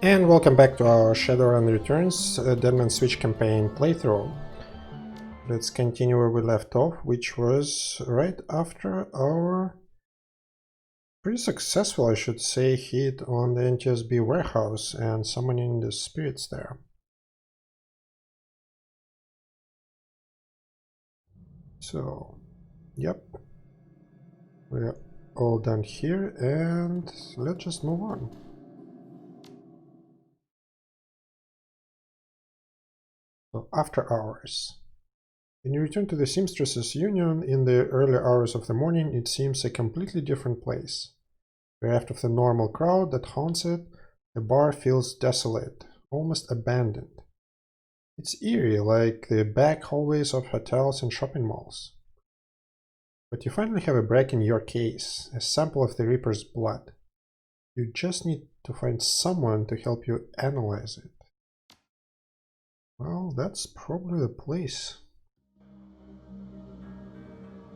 And welcome back to our Shadowrun Returns Deadman Switch campaign playthrough. Let's continue where we left off, which was right after our pretty successful, I should say, hit on the NTSB warehouse and summoning the spirits there. So, yep, we're all done here, and let's just move on. So, after hours. When you return to the Seamstresses Union in the early hours of the morning, it seems a completely different place. Bereft of the normal crowd that haunts it, the bar feels desolate, almost abandoned. It's eerie, like the back hallways of hotels and shopping malls. But you finally have a break in your case, a sample of the Reaper's blood. You just need to find someone to help you analyze it. Well, that's probably the place.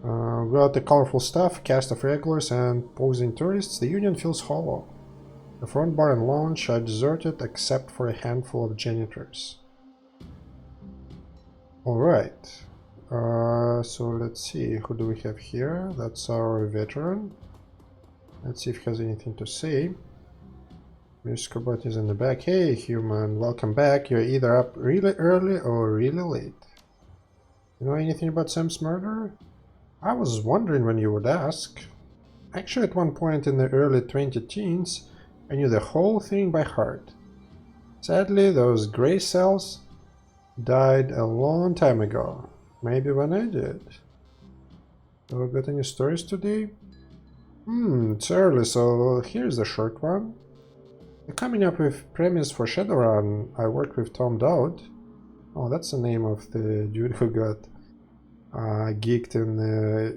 Without the colorful stuff, cast of regulars, and posing tourists, the Union feels hollow. The front bar and lounge are deserted except for a handful of janitors. Alright, so let's see, who do we have here? That's our veteran. Let's see if he has anything to say. Mr. Bot is in the back. Hey human, welcome back. You're either up really early or really late. You know anything about Sam's murder? I was wondering when you would ask. Actually, at one point in the early 20-teens, I knew the whole thing by heart. Sadly, those gray cells died a long time ago. Maybe when I did. Have we got any stories today? It's early, so here's the short one. Coming up with premise for Shadowrun, I worked with Tom Dowd. Oh, that's the name of the dude who got geeked in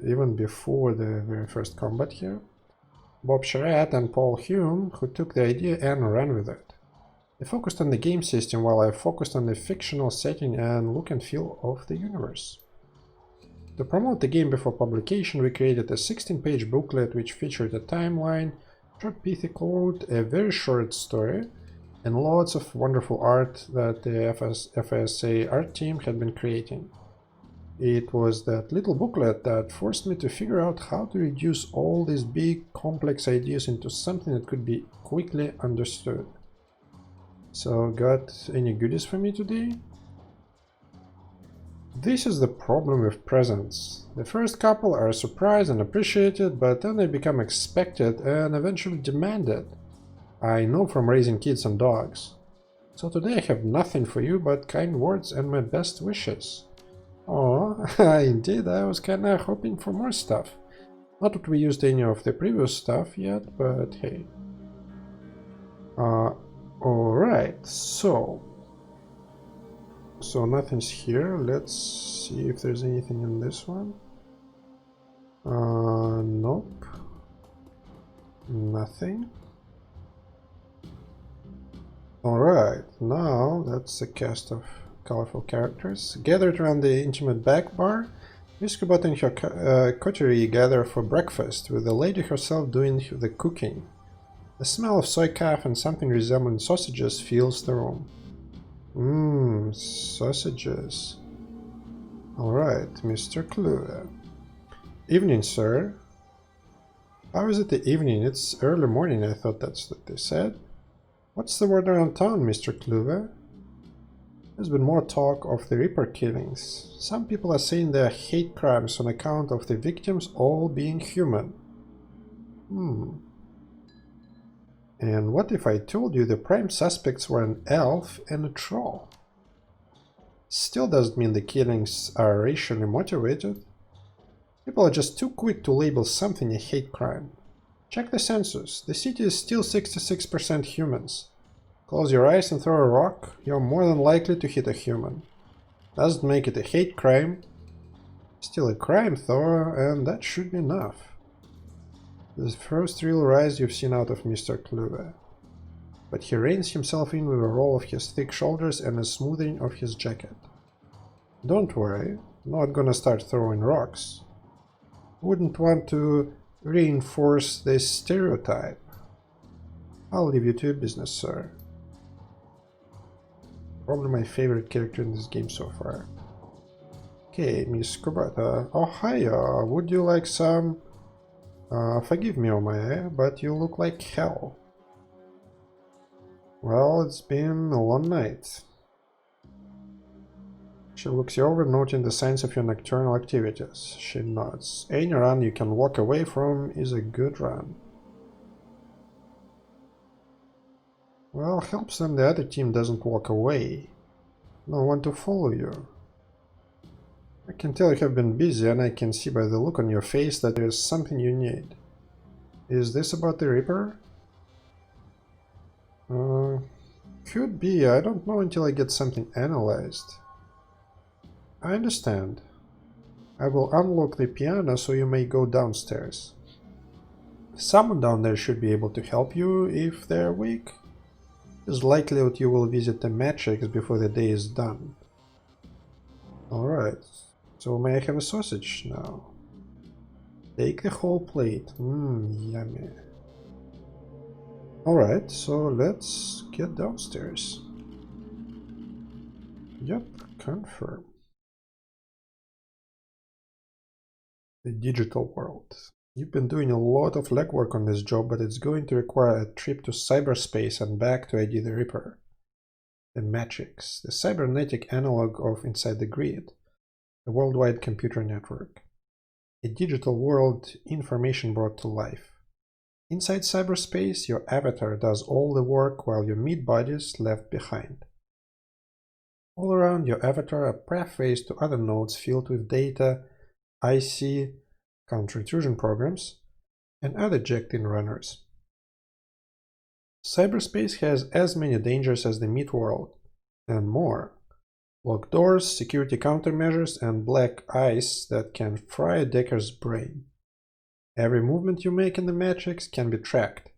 even before the very first combat here. Bob Charette and Paul Hume, who took the idea and ran with it. They focused on the game system while I focused on the fictional setting and look and feel of the universe. To promote the game before publication, we created a 16-page booklet which featured a timeline, short pithy quote, a very short story, and lots of wonderful art that the FSA art team had been creating. It was that little booklet that forced me to figure out how to reduce all these big, complex ideas into something that could be quickly understood. So, got any goodies for me today? This is the problem with presents. The first couple are surprised and appreciated, but then they become expected and eventually demanded. I know from raising kids and dogs. So today I have nothing for you but kind words and my best wishes. Oh, indeed, I was kinda hoping for more stuff. Not that we used any of the previous stuff yet, but hey. Alright, so nothing's here. Let's see if there's anything in this one. Nope. Nothing. Alright, now that's a cast of colorful characters. Gathered around the intimate back bar, Miss Kubot and her coterie gather for breakfast, with the lady herself doing the cooking. The smell of soy calf and something resembling sausages fills the room. Sausages. Alright, Mr. Kluwe. Evening, sir. How is it the evening? It's early morning, I thought that's what they said. What's the word around town, Mr. Kluwe? There's been more talk of the Reaper killings. Some people are saying they are hate crimes on account of the victims all being human. And what if I told you the prime suspects were an elf and a troll? Still doesn't mean the killings are racially motivated. People are just too quick to label something a hate crime. Check the census. The city is still 66% humans. Close your eyes and throw a rock, you're more than likely to hit a human. Doesn't make it a hate crime. Still a crime though, and that should be enough. The first real rise you've seen out of Mr. Kluwe. But he reins himself in with a roll of his thick shoulders and a smoothing of his jacket. Don't worry, not gonna start throwing rocks. Wouldn't want to reinforce this stereotype. I'll leave you to your business, sir. Probably my favorite character in this game so far. Okay, Miss Kobata. Oh, hiya. Would you like some... forgive me, Omae, but you look like hell. Well, it's been a long night. She looks you over, noting the signs of your nocturnal activities. She nods. Any run you can walk away from is a good run. Well, helps them the other team doesn't walk away. No one to follow you. I can tell you have been busy, and I can see by the look on your face that there is something you need. Is this about the Reaper? Could be. I don't know until I get something analyzed. I understand. I will unlock the piano so you may go downstairs. Someone down there should be able to help you if they're weak. It's likely that you will visit the Matrix before the day is done. Alright, so may I have a sausage now? Take the whole plate. Yummy. Alright, so let's get downstairs. Yep, confirm. The digital world. You've been doing a lot of legwork on this job, but it's going to require a trip to cyberspace and back to ID the Reaper. The Matrix, the cybernetic analog of Inside the Grid, a worldwide computer network. A digital world, information brought to life. Inside cyberspace, your avatar does all the work while your meat bodies left behind. All around your avatar are pathways to other nodes filled with data, IC, counter-intrusion programs, and other jacked-in runners. Cyberspace has as many dangers as the meat world, and more. Locked doors, security countermeasures, and black ice that can fry a decker's brain. Every movement you make in the Matrix can be tracked,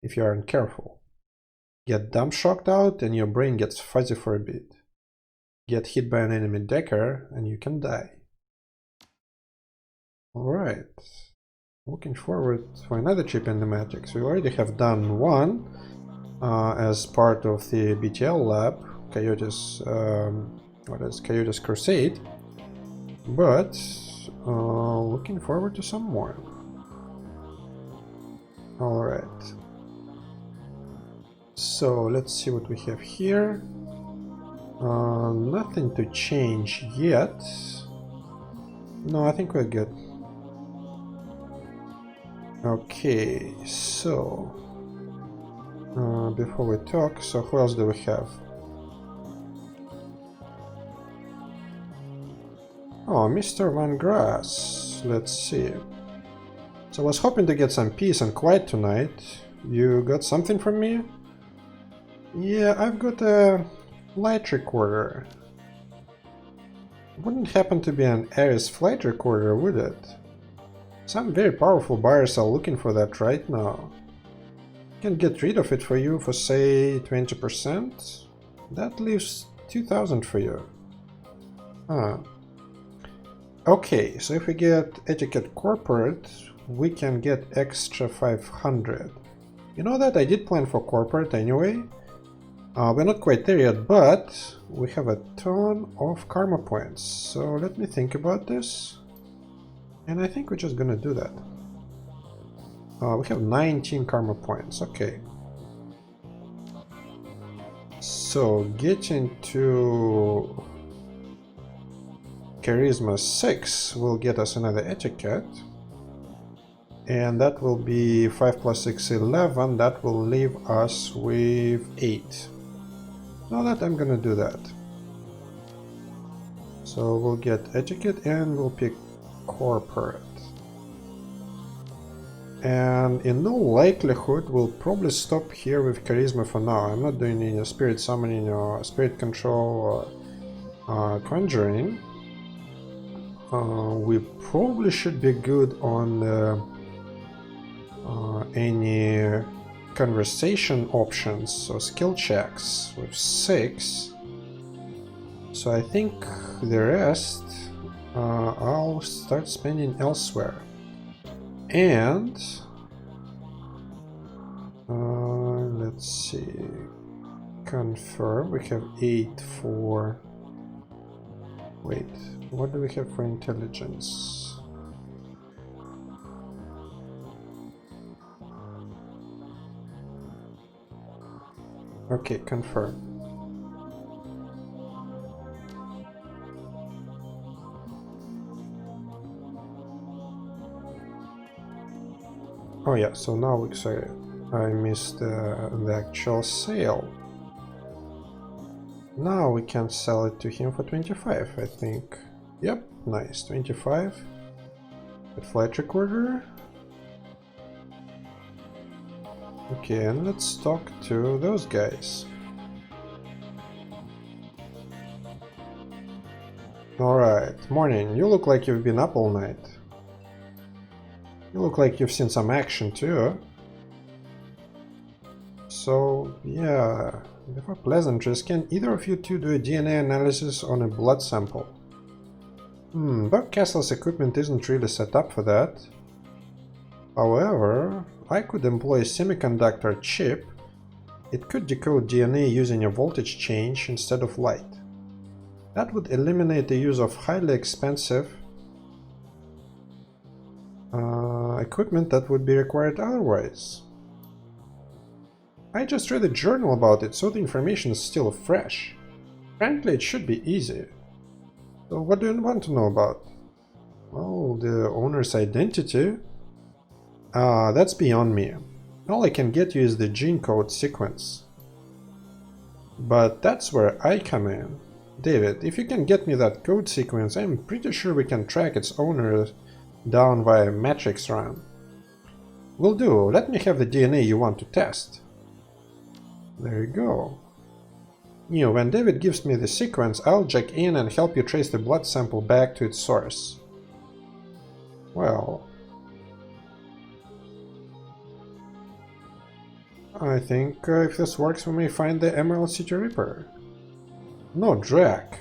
if you aren't careful. Get dump shocked out and your brain gets fuzzy for a bit. Get hit by an enemy decker and you can die. Alright, looking forward for another chip in the Matrix. We already have done one as part of the BTL lab, Coyote's, Coyote's Crusade, but looking forward to some more. Alright, so let's see what we have here. Nothing to change yet. No, I think we're good. Okay, so before we talk, so who else do we have? Oh, Mr. Van Grass. Let's see. So I was hoping to get some peace and quiet tonight. You got something from me? Yeah, I've got a flight recorder. Wouldn't happen to be an Ares flight recorder, would it? Some very powerful buyers are looking for that right now. I can get rid of it for you for, say, 20%. That leaves 2,000 for you. Okay, so if we get Etiquette Corporate, we can get extra 500. You know that I did plan for Corporate anyway. We're not quite there yet, but we have a ton of karma points. So let me think about this. And I think we're just gonna do that. We have 19 karma points, okay. So getting to Charisma 6 will get us another etiquette. And that will be 5 plus 6, 11. That will leave us with 8. Now that I'm gonna do that. So we'll get etiquette and we'll pick corporate. And in no likelihood we'll probably stop here with charisma for now. I'm not doing any spirit summoning or spirit control or conjuring. We probably should be good on any conversation options, so skill checks with 6. So I think the rest I'll start spending elsewhere. And let's see, Confirm. We have 8 for... Wait, what do we have for intelligence? Okay, confirm. Oh yeah, so now we, sorry, I missed the actual sale. Now we can sell it to him for 25, I think. Yep, nice, 25. The flight recorder. Okay, and let's talk to those guys. Alright, morning. You look like you've been up all night. You look like you've seen some action too. So, yeah, before pleasantries, can either of you two do a DNA analysis on a blood sample? Buck Castle's equipment isn't really set up for that. However, I could employ a semiconductor chip. It could decode DNA using a voltage change instead of light. That would eliminate the use of highly expensive equipment that would be required otherwise. I just read a journal about it, so the information is still fresh. Frankly, it should be easy. So what do you want to know about? Well, the owner's identity? That's beyond me. All I can get you is the gene code sequence. But that's where I come in. David, if you can get me that code sequence, I'm pretty sure we can track its owner down via matrix run. Will do. Let me have the DNA you want to test. There you go. When David gives me the sequence, I'll jack in and help you trace the blood sample back to its source. Well, I think if this works, we may find the Emerald City Reaper. No, Drac.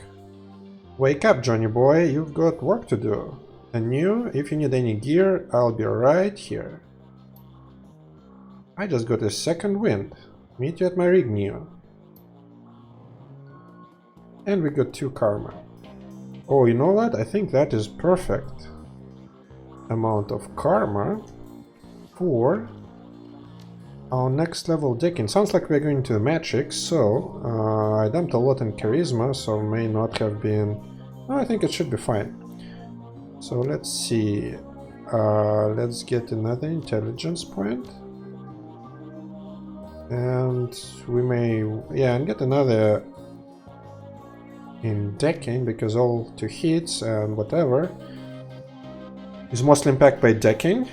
Wake up, Johnny boy, you've got work to do. And if you need any gear, I'll be right here. I just got a second wind. Meet you at my rig, Neo. And we got 2 karma. Oh, you know what? I think that is perfect amount of karma for our next level decking. Sounds like we're going to the matrix, so I dumped a lot in charisma, so may not have been... Oh, I think it should be fine. So let's see. Let's get another intelligence point. And we may... yeah, and get another in decking, because all 2 hits and whatever is mostly impacted by decking.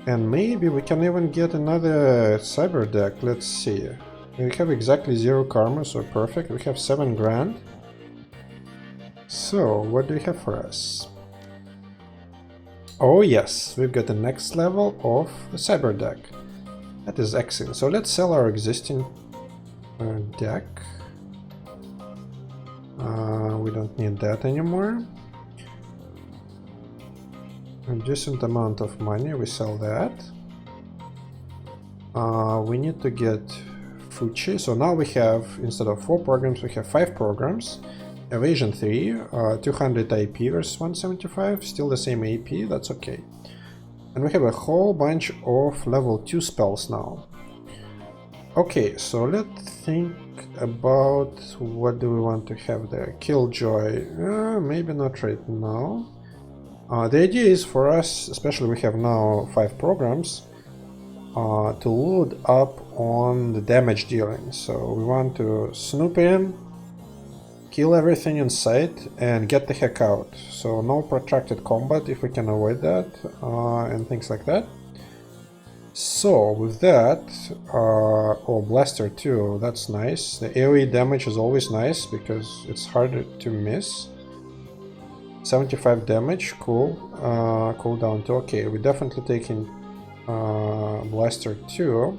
And maybe we can even get another cyber deck. Let's see. We have exactly 0 karma, so perfect. We have 7 grand. So, what do you have for us? Oh yes, we've got the next level of the cyber deck. That is excellent. So let's sell our existing deck. We don't need that anymore. A decent amount of money, we sell that. We need to get Fuchi, so now we have, instead of 4 programs, we have 5 programs. Evasion 3, 200 IP versus 175, still the same AP, that's okay. And we have a whole bunch of level 2 spells now. Okay, so let's think about what do we want to have there. Killjoy, maybe not right now. The idea is for us, especially we have now 5 programs, to load up on the damage dealing. So we want to snoop in, kill everything in sight, and get the heck out. So no protracted combat if we can avoid that, and things like that. So with that, Blaster too, that's nice. The AoE damage is always nice because it's harder to miss. 75 damage, cool. Cooldown 2, okay, we're definitely taking Blaster 2.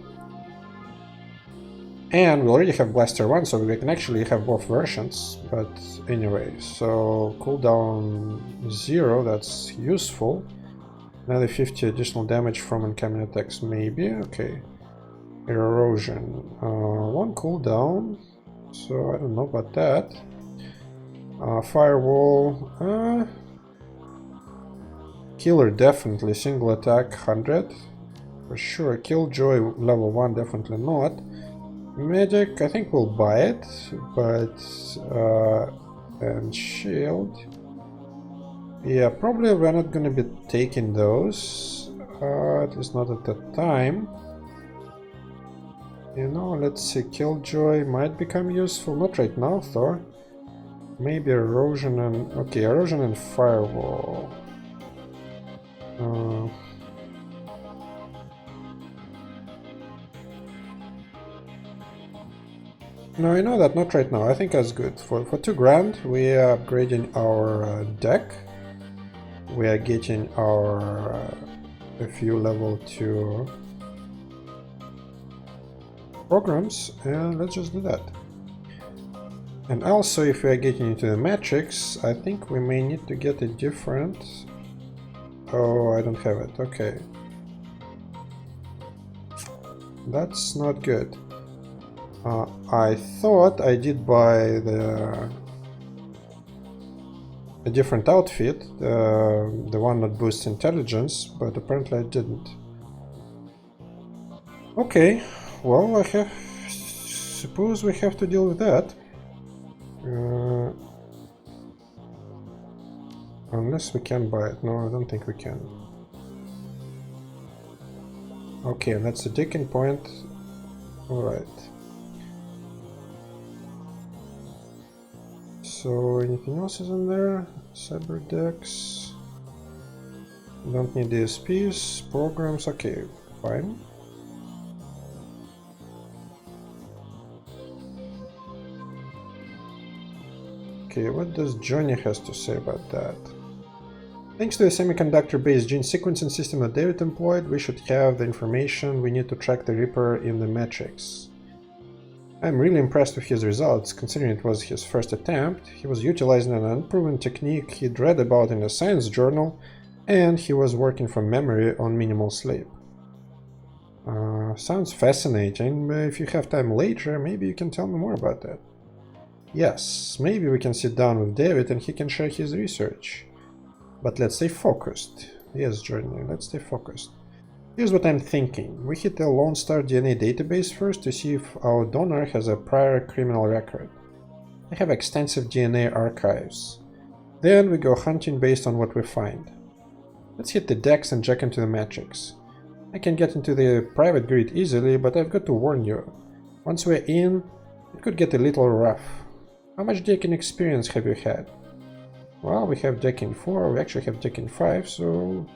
And we already have Blaster 1, so we can actually have both versions. But anyway, so cooldown 0, that's useful. Another 50 additional damage from incoming attacks, maybe, okay. Erosion. One cooldown, so I don't know about that. Firewall. Killer definitely. Single attack 100. For sure. Killjoy level 1 definitely not. Magic, I think we'll buy it, but and shield. Yeah, probably we're not gonna be taking those. At least not at that time. You know, let's see. Killjoy might become useful. Not right now, though. Maybe erosion and okay, erosion and firewall. No, I know that, not right now. I think that's good. For 2 grand, we are upgrading our deck. We are getting our a few level 2 programs, and let's just do that. And also, if we are getting into the matrix, I think we may need to get a different... Oh, I don't have it. Okay. That's not good. I thought I did buy a different outfit, the one that boosts intelligence, but apparently I didn't. Okay, well, suppose we have to deal with that. Unless we can buy it. No, I don't think we can. Okay, and that's the digging point. Alright. So, anything else is in there? Cyber decks. Don't need DSPs. Programs. Okay, fine. Okay, what does Johnny has to say about that? Thanks to the semiconductor-based gene sequencing system that David employed, we should have the information we need to track the Reaper in the matrix. I'm really impressed with his results, considering it was his first attempt. He was utilizing an unproven technique he'd read about in a science journal, and he was working from memory on minimal sleep. Sounds fascinating. If you have time later, maybe you can tell me more about that. Yes, maybe we can sit down with David and he can share his research. But let's stay focused. Yes, Journey, let's stay focused. Here's what I'm thinking. We hit the Lone Star DNA database first to see if our donor has a prior criminal record. I have extensive DNA archives. Then we go hunting based on what we find. Let's hit the decks and check into the matrix. I can get into the private grid easily, but I've got to warn you. Once we're in, it could get a little rough. How much decking experience have you had? Well, we have decking 4, we actually have decking 5, so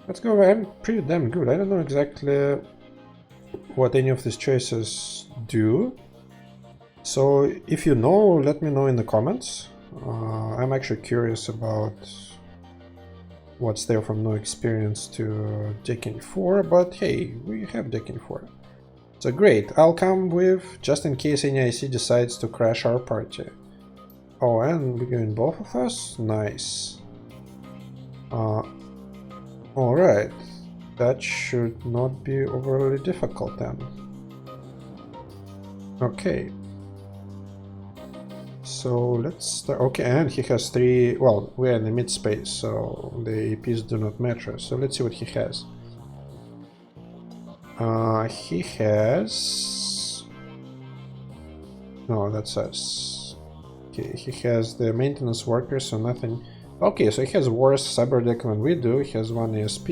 let's go. I'm pretty damn good. I don't know exactly what any of these choices do. So if you know, let me know in the comments. I'm actually curious about what's there from no experience to decking 4, but hey, we have decking 4. So great, I'll come with, just in case any IC decides to crash our party. Oh, and we're going both of us? Nice. Alright, that should not be overly difficult then. Okay. So let's start. Okay, and he has 3, well, we're in the mid space, so the APs do not matter. So let's see what he has. He has... No, that's us. Okay, he has the maintenance workers, so nothing... Okay, so he has worse cyber deck than we do. He has 1 ESP.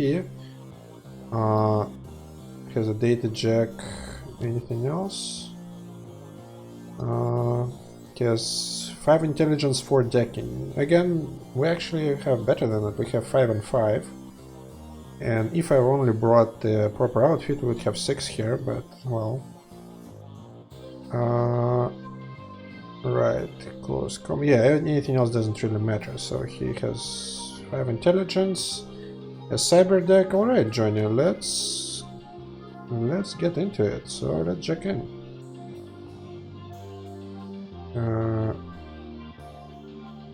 He has a data jack. Anything else? He has 5 intelligence, 4 decking. Again, we actually have better than that. We have 5 and 5. And if I only brought the proper outfit, we would have 6 here, but, well... right, close com... Yeah, anything else doesn't really matter, so he has 5 intelligence, a cyber deck. Alright, Johnny, let's get into it, so let's check in.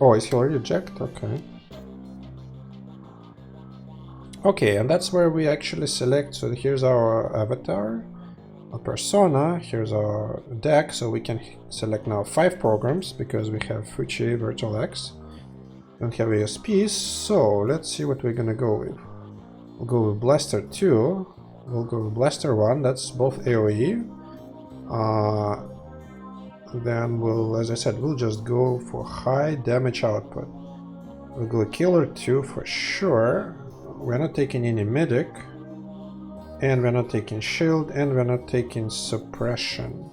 Oh, is he already checked? Okay. Okay, and that's where we actually select, so here's our avatar. persona. Here's our deck, so we can select now 5 programs because we have Fuji, Virtual X. Don't have ASPs, so let's see what we're gonna go with. We'll go with Blaster 2, we'll go with Blaster 1, that's both AoE. Then we'll, as I said, we'll just go for high damage output. We'll go Killer 2 for sure. We're not taking any medic. And we're not taking shield, and we're not taking suppression.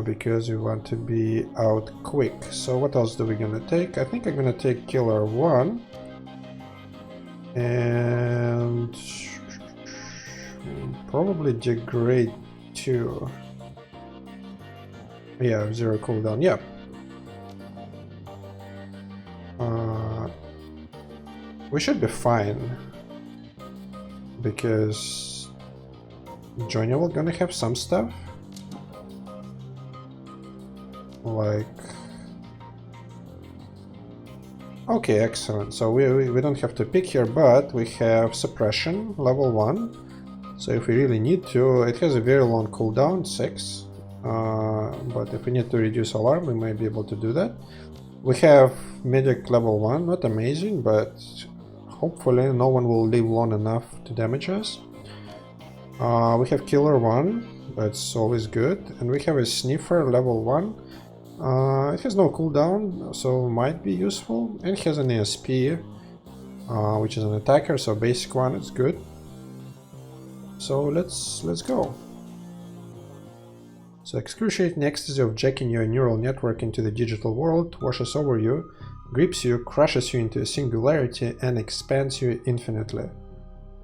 Because we want to be out quick. So what else do we gonna take? I think I'm gonna take Killer 1. And probably Degrade 2. Yeah, 0 cooldown, yeah. We should be fine. Because Johnny will gonna have some stuff. Like... Okay, excellent. So we don't have to pick here, but we have suppression, level 1. So if we really need to, it has a very long cooldown, 6. But if we need to reduce alarm, we might be able to do that. We have medic level 1, not amazing, but hopefully no one will live long enough to damage us. We have Killer 1, that's always good. And we have a Sniffer level 1. It has no cooldown, so might be useful. And it has an ASP, which is an attacker, so basic one is good. So let's go. So excruciating ecstasy of jacking your neural network into the digital world washes over you, grips you, crushes you into a singularity, and expands you infinitely.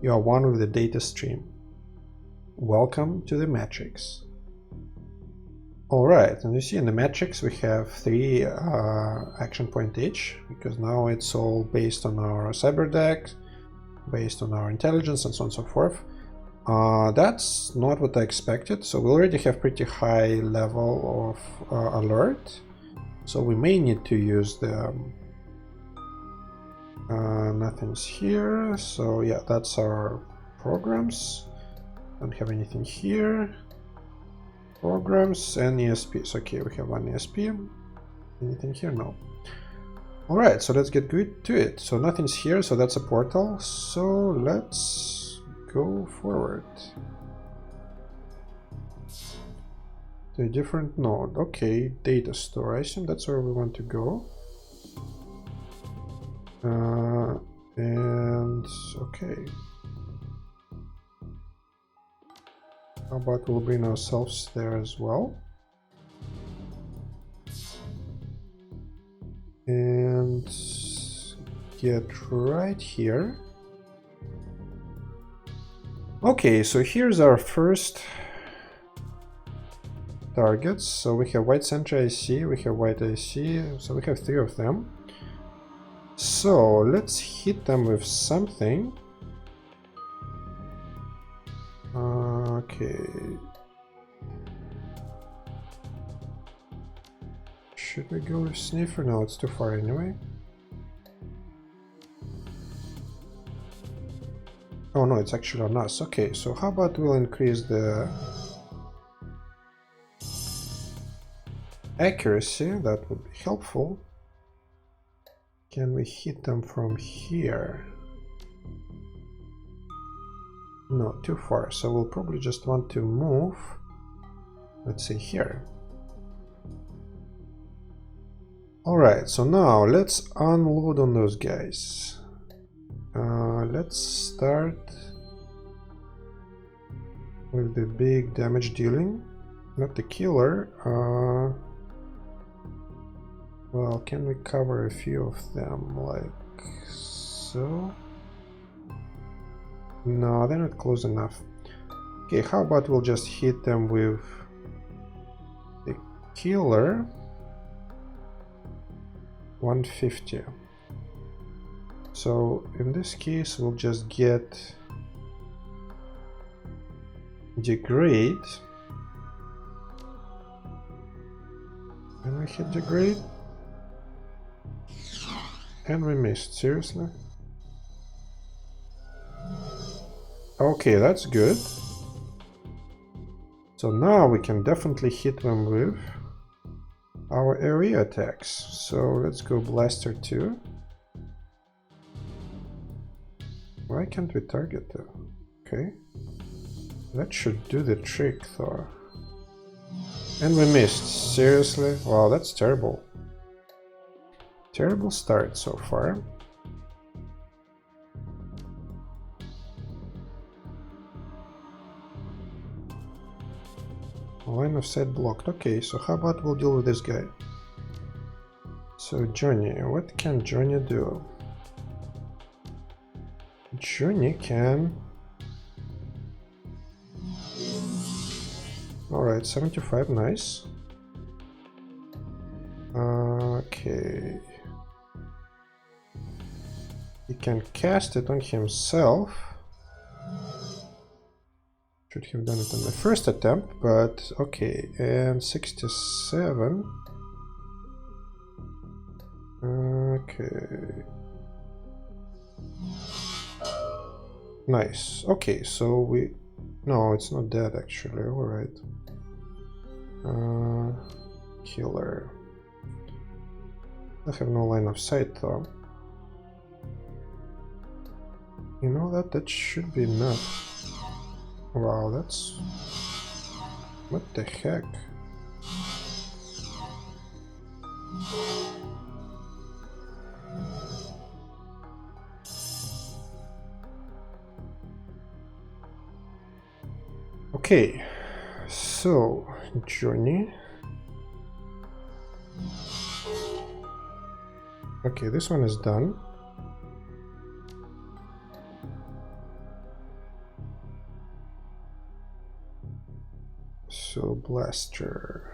You are one with the data stream. Welcome to the Matrix. Alright, and you see in the Matrix we have 3 action point each, because now it's all based on our cyber deck, based on our intelligence, and so on and so forth. That's not what I expected, so we already have pretty high level of alert, so we may need to use the nothing's here, so yeah, that's our programs. Don't have anything here. Programs and ESPs. Okay, we have one ESP. Anything here? No. Alright, so let's get good to it. So nothing's here, so that's a portal. So let's go forward to a different node. Okay, data store. I assume that's where we want to go. And okay. How about we'll bring ourselves there as well. And get right here. Okay, so here's our first targets. So we have white center IC, we have white IC, so we have 3 of them. So let's hit them with something. Okay. Should we go with Sniffer? No, it's too far anyway. Oh no, it's actually on us. Okay, so how about we'll increase the accuracy? That would be helpful. Can we hit them from here? No, too far, so we'll probably just want to move, let's say here. Alright, so now let's unload on those guys. Let's start with the big damage dealing, not the killer. Well, can we cover a few of them, like so? No, they're not close enough. Okay, how about we'll just hit them with the killer. 150. So in this case we'll just get degrade. And we hit degrade. And we missed, seriously? Okay, that's good. So now we can definitely hit them with our area attacks. So let's go Blaster 2. Why can't we target them? Okay. That should do the trick though. And we missed. Seriously? Wow, that's terrible. Terrible start so far. Line of sight blocked. Okay, so how about we'll deal with this guy? So Johnny, what can Johnny do? Johnny can... Alright, 75, nice. Okay. He can cast it on himself. Should have done it on the first attempt, but okay. And 67. Okay. Nice. Okay, so we... No, it's not dead actually. Alright. Killer. I have no line of sight though. You know that should be enough. Wow, that's... What the heck? Okay, so Johnny. Okay, this one is done. So Blaster.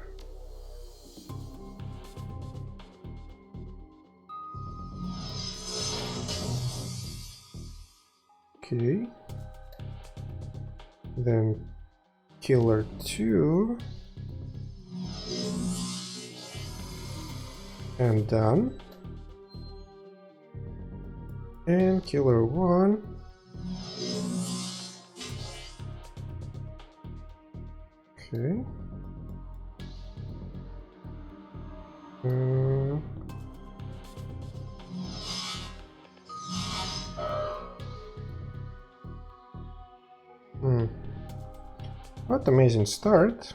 Okay. Then Killer 2. And done. And Killer 1. Okay. What amazing start.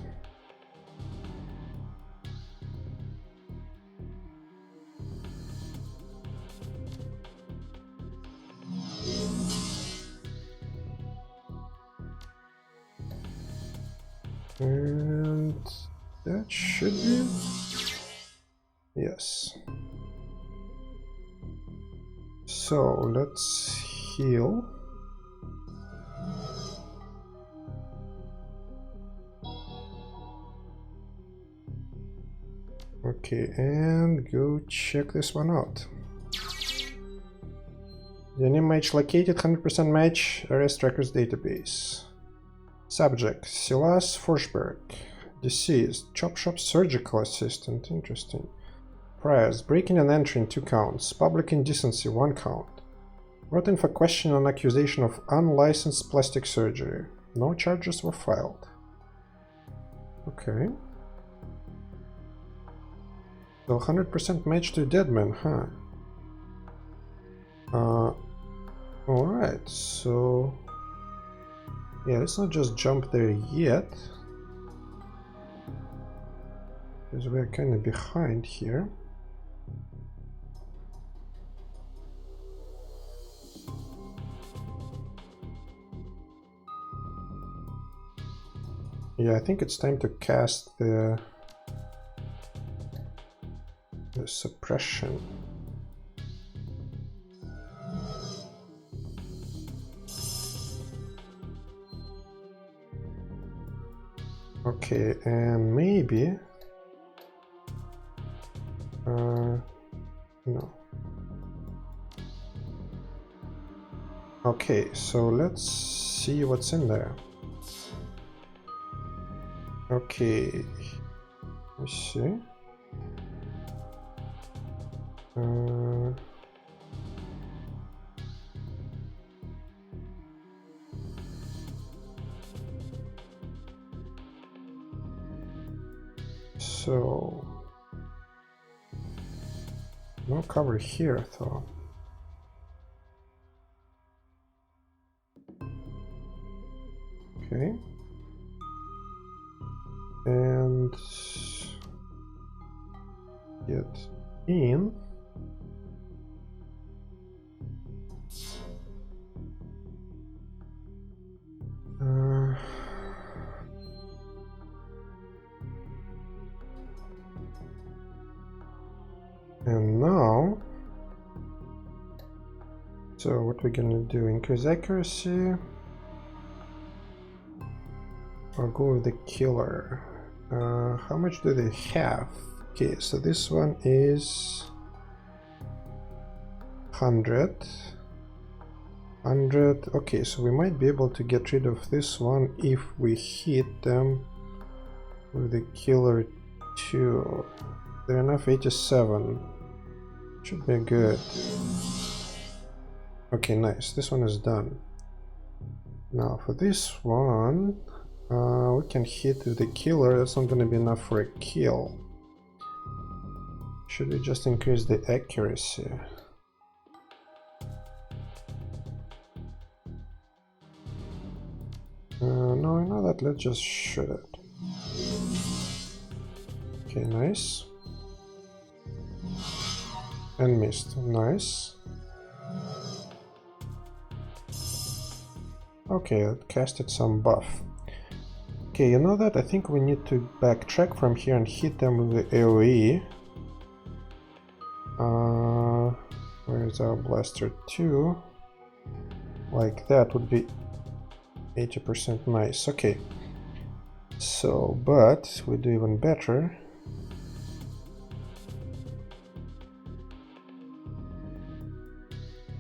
And that should be it. Yes. So let's heal. Okay, and go check this one out. The enemy match located, 100% match, arrest records database. Subject, Silas Forsberg. Deceased, chop shop surgical assistant, interesting. Priors, breaking and entering 2 counts, public indecency 1 count. Brought in for question on accusation of unlicensed plastic surgery. No charges were filed. Okay. So 100% match to dead man, huh? Alright, so... Yeah, let's not just jump there yet. Because we're kind of behind here. Yeah, I think it's time to cast the suppression. Okay, and maybe no. Okay, so let's see what's in there. Okay, let's see. So no cover here though. Okay. And get in. And now, so what we're gonna do, increase accuracy, or go with the killer. How much do they have? Okay, so this one is 100. Okay, so we might be able to get rid of this one if we hit them with the killer 2. They're enough 87. Should be good. Okay, nice. This one is done. Now for this one, we can hit with the killer. That's not going to be enough for a kill. Should we just increase the accuracy? No, I know that. Let's just shoot it. Okay, nice. And missed. Nice. Okay, it casted some buff. Okay, you know that? I think we need to backtrack from here and hit them with the AoE. Where is our blaster 2? Like that would be 80% nice. Okay. So, but we do even better.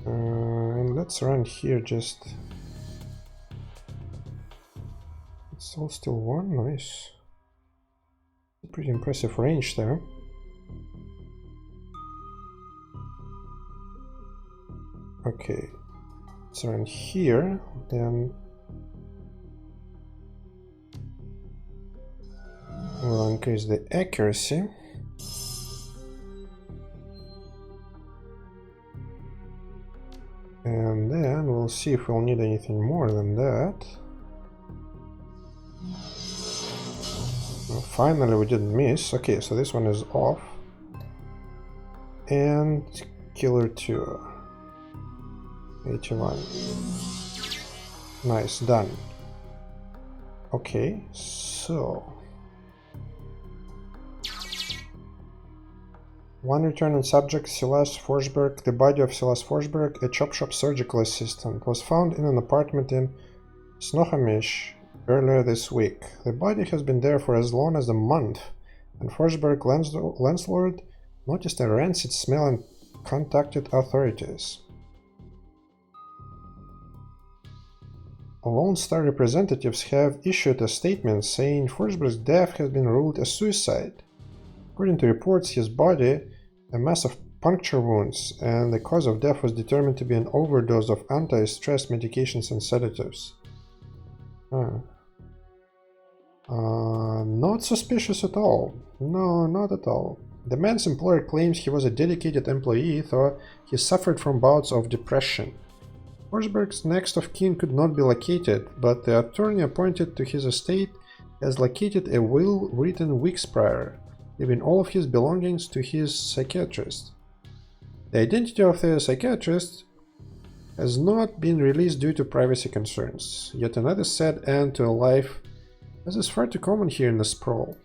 And let's run here just... It's all still one, nice. Pretty impressive range there. Okay, let's run here, then we'll increase the accuracy. And then we'll see if we'll need anything more than that. Well, finally we didn't miss. Okay, so this one is off. And killer 2. 81. Nice, done. Okay, so... One return on subject, Silas Forsberg. The body of Silas Forsberg, a chop shop surgical assistant, was found in an apartment in Snohomish earlier this week. The body has been there for as long as a month, and Forsberg landlord noticed a rancid smell and contacted authorities. Lone Star representatives have issued a statement saying Forsberg's death has been ruled a suicide. According to reports, his body, a mass of puncture wounds, and the cause of death was determined to be an overdose of anti-stress medications and sedatives. Not suspicious at all. No, not at all. The man's employer claims he was a dedicated employee, though he suffered from bouts of depression. Forsberg's next of kin could not be located, but the attorney appointed to his estate has located a will written weeks prior, leaving all of his belongings to his psychiatrist. The identity of the psychiatrist has not been released due to privacy concerns. Yet another sad end to a life, as is far too common here in the sprawl.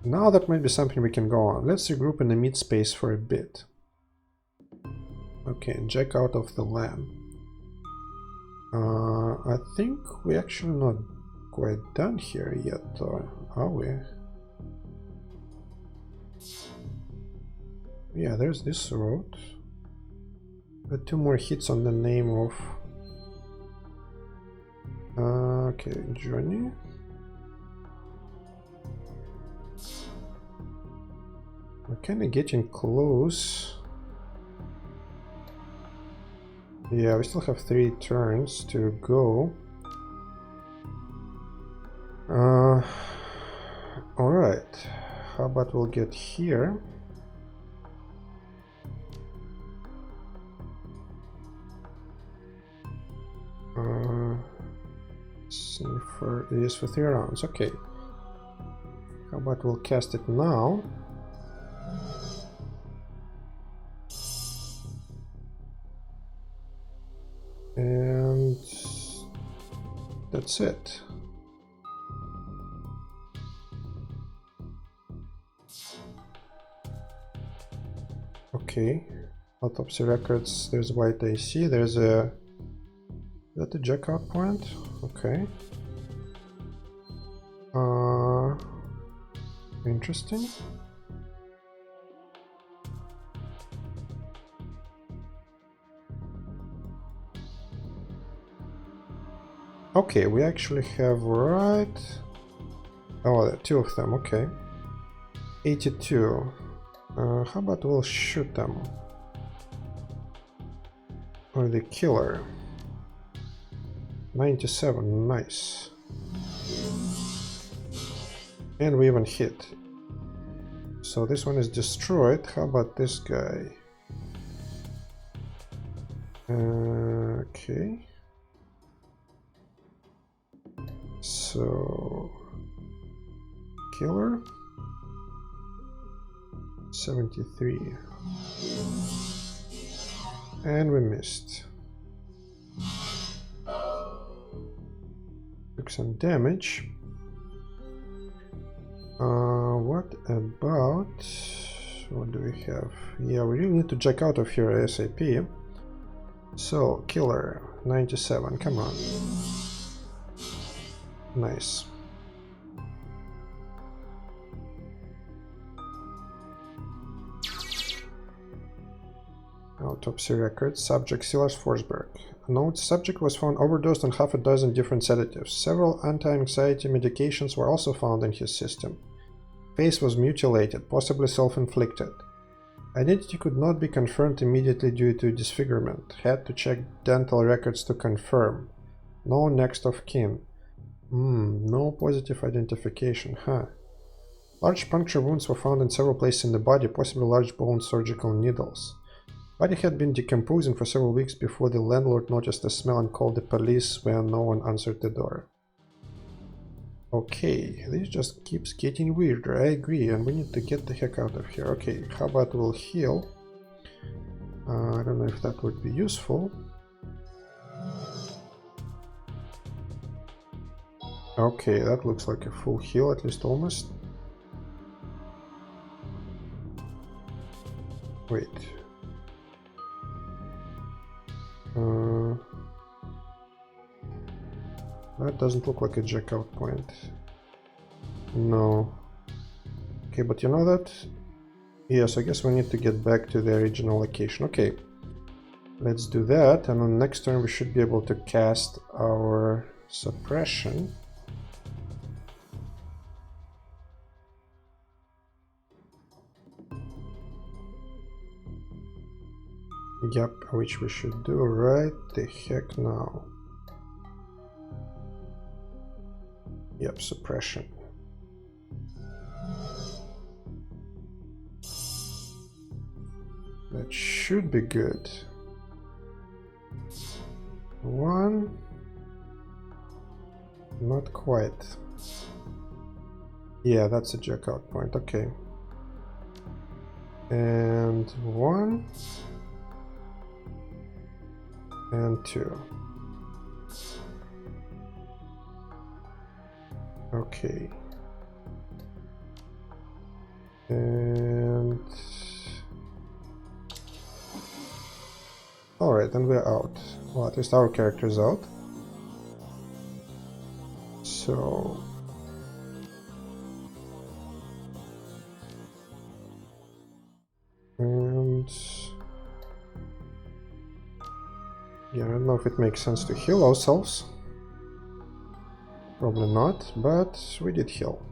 Now that might be something we can go on. Let's regroup in the mid space for a bit. Okay, and check out of the LAN. I think we're actually not quite done here yet, are we? Yeah, there's this road. Got 2 more hits on the name of... okay, Johnny. We're kinda getting close. Yeah, we still have 3 turns to go. Alright, how about we'll get here. Sniffer is for 3 rounds, okay. How about we'll cast it now. And that's it. Okay, autopsy records, there's white AC, there's a... Is that the checkout point? Okay. Interesting. Okay, we actually have right... Oh, there are 2 of them, okay. 82. How about we'll shoot them? Or the killer. 97, nice. And we even hit. So this one is destroyed. How about this guy? Okay. So... Killer? 73. And we missed. Took some damage. What about... What do we have? Yeah, we really need to check out of here ASAP. So, killer, 97, come on. Nice. Autopsy records. Subject Silas Forsberg. Note: subject was found overdosed on half a dozen different sedatives. Several anti-anxiety medications were also found in his system. Face was mutilated, possibly self-inflicted. Identity could not be confirmed immediately due to disfigurement. Had to check dental records to confirm. No next of kin. No positive identification, huh? Large puncture wounds were found in several places in the body, possibly large bone surgical needles. Body had been decomposing for several weeks before the landlord noticed the smell and called the police when no one answered the door. Okay, this just keeps getting weirder, I agree, and we need to get the heck out of here. Okay, how about we'll heal? I don't know if that would be useful. Okay, that looks like a full heal, at least almost. Wait. That doesn't look like a checkout point. No. Okay, but you know that? Yes, I guess we need to get back to the original location. Okay. Let's do that, and on next turn we should be able to cast our suppression. Yep, which we should do right the heck now. Yep, suppression. That should be good. 1. Not quite. Yeah, that's a checkout point, okay. And 1. And 2. Okay. And... Alright, then we're out. Well, at least our character is out. So... And... Yeah, I don't know if it makes sense to heal ourselves. Probably not, but we did heal.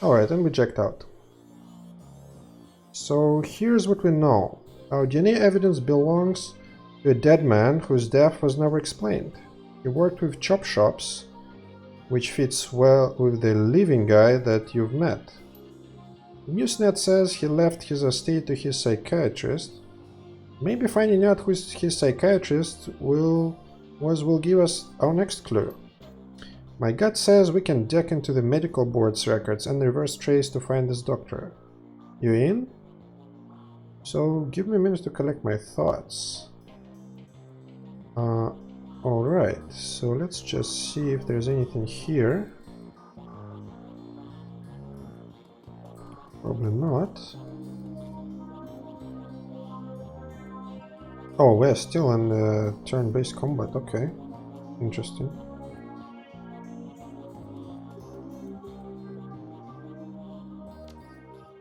Alright, and we checked out. So here's what we know. Our DNA evidence belongs to a dead man whose death was never explained. He worked with chop shops which fits well with the living guy that you've met. Newsnet says he left his estate to his psychiatrist. Maybe finding out who his psychiatrist will give us our next clue. My gut says we can deck into the medical board's records and reverse trace to find this doctor. You in? So give me a minute to collect my thoughts. Alright, so let's just see if there's anything here. Probably not. Oh, we're still in turn-based combat, okay. Interesting.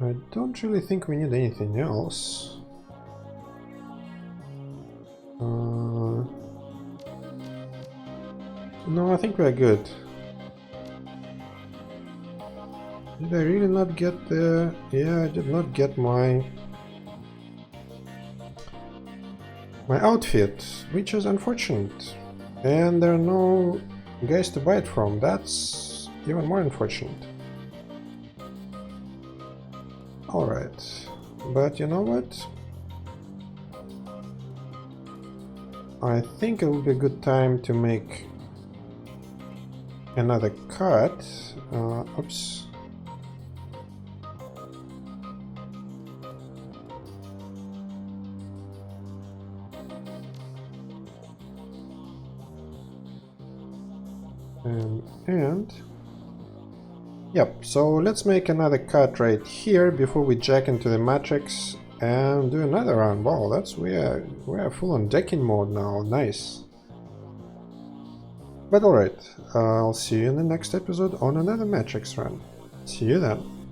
I don't really think we need anything else. No, I think we're good. Did I really not get the... Yeah, I did not get my outfit, which is unfortunate. And there are no guys to buy it from. That's even more unfortunate. Alright, but you know what? I think it would be a good time to make another cut. Oops. And yep, so let's make another cut right here before we jack into the matrix and do another round. Wow, we're full on decking mode now. Nice. But alright, I'll see you in the next episode on another matrix run. See you then.